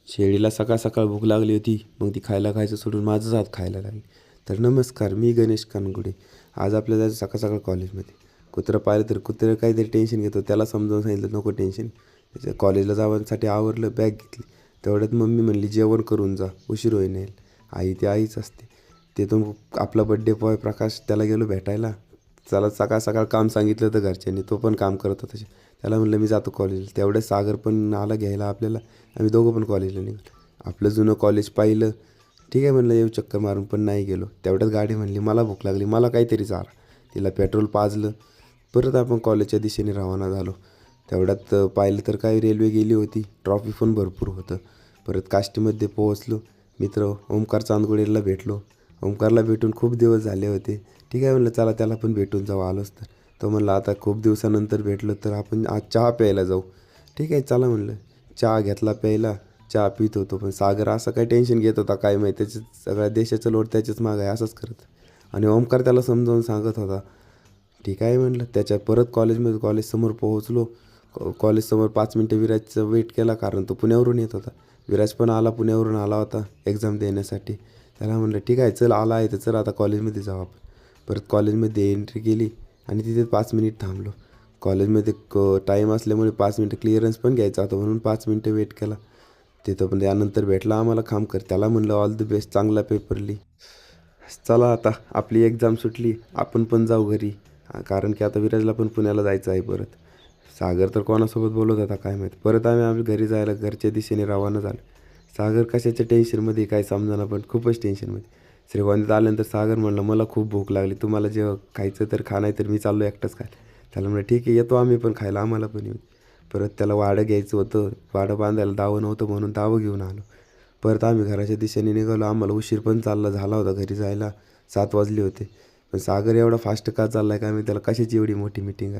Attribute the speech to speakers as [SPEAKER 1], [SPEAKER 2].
[SPEAKER 1] शेळीला सकाळ सकाळ भूक लागली होती. मग ती खायला खायचं सोडून माझंच हात खायला लागली. तर नमस्कार, मी गणेश कानगुडे. आज आपल्याला जायचं सकाळ सकाळ कॉलेजमध्ये. कुत्रं पाहिलं तर कुत्रं काहीतरी टेन्शन घेतो. त्याला समजावून सांगितलं नको टेन्शन. त्याच्या कॉलेजला जाण्यासाठी आवरलं, बॅग घेतली. तेवढ्यात मम्मी म्हणली जेवण करून जा, उशीर होईन येईल. आई ती आईच असते. ते तो आपला बड्डे बॉय प्रकाश, त्याला गेलो भेटायला. त्याला सकाळ सकाळ काम सांगितलं होतं घरच्यांनी, तो पण काम करत होता. त्याला म्हणलं मी जातो कॉलेजला. तेवढ्या सागर पण आला घ्यायला आपल्याला. आम्ही दोघं पण कॉलेजला निघालो. आपलं जुनं कॉलेज पाहिलं. ठीक आहे म्हणलं येऊ चक्कर मारून, पण नाही गेलो. तेवढ्यात गाडी म्हणली मला भूक लागली, मला काहीतरी चारा. तिला पेट्रोल पाजलं. परत आपण कॉलेजच्या दिशेने रवाना झालो. तेवढ्यात पाहिलं तर काही रेल्वे गेली होती. ट्रॉफिक पण भरपूर होतं. परत काष्टीमध्ये पोहोचलो. मित्र ओमकार चांदगुडेला भेटलो. ओमकारला भेटून खूप दिवस झाले होते. ठीक आहे म्हणलं चला त्याला पण भेटून जाऊ आलोच तर. तो म्हणला आता खूप दिवसानंतर भेटलो तर आपण आज चहा प्यायला जाऊ. ठीक आहे चला म्हणलं. चहा घेतला प्यायला. चहा पित होतो. पण सागर असं काही टेन्शन घेत होता काय माहिती, त्याच्या सगळ्या देशाचं लोट त्याच्याच मागं आहे असंच करत. आणि ओमकार त्याला समजावून सांगत होता. ठीक आहे म्हणलं. त्याच्या परत कॉलेजसमोर पोहोचलो. कॉलेजसमोर 5 मिनटं विराजचा वेट केला, कारण तो पुण्यावरून येत होता. विराज पण पुण्यावरून आला होता एक्झाम देण्यासाठी. त्याला म्हणलं ठीक आहे चल, आला आहे तर चल आता कॉलेजमध्ये जाऊ आपण. परत कॉलेजमध्ये एंट्री केली आणि तिथे 5 मिनिट थांबलो. कॉलेजमध्ये टाईम असल्यामुळे 5 मिनटं क्लिअरन्स पण घ्यायचा होता, म्हणून 5 मिनटं वेट केला. तिथं पण त्यानंतर भेटला आम्हाला खामकर. त्याला म्हणलं ऑल द बेस्ट, चांगला पेपर लिही. चला आता आपली एक्झाम सुटली, आपण पण जाऊ घरी. कारण की आता विराजला पण पुण्याला जायचं आहे परत. सागर तर कोणासोबत बोलत होता काय माहीत. परत आम्ही घरी जायला घरच्या दिशेने रवाना झालो. सागर कशाच्या टेन्शनमध्ये काय समजाना, पण खूपच टेन्शनमध्ये. श्रीगोंद्यात आल्यानंतर सागर म्हणलं मला खूप भूक लागली, तुम्हाला जेव्हा खायचं तर खा, नाही तर मी चाललो एकटाच खायला. त्याला म्हणलं ठीक आहे येतो आम्ही पण खायला, आम्हाला पण येऊ. परत त्याला वाडं घ्यायचं होतं. वाडं बांधायला दावं नव्हतं म्हणून दावं घेऊन आलो. परत आम्ही घराच्या दिशेने निघालो. आम्हाला उशीर पण झाला होता घरी जायला. 7 वाजले होते. पण सागर एवढा फास्ट का चालला आहे काय माहिती, त्याला कशाची एवढी मोठी मीटिंग आहे.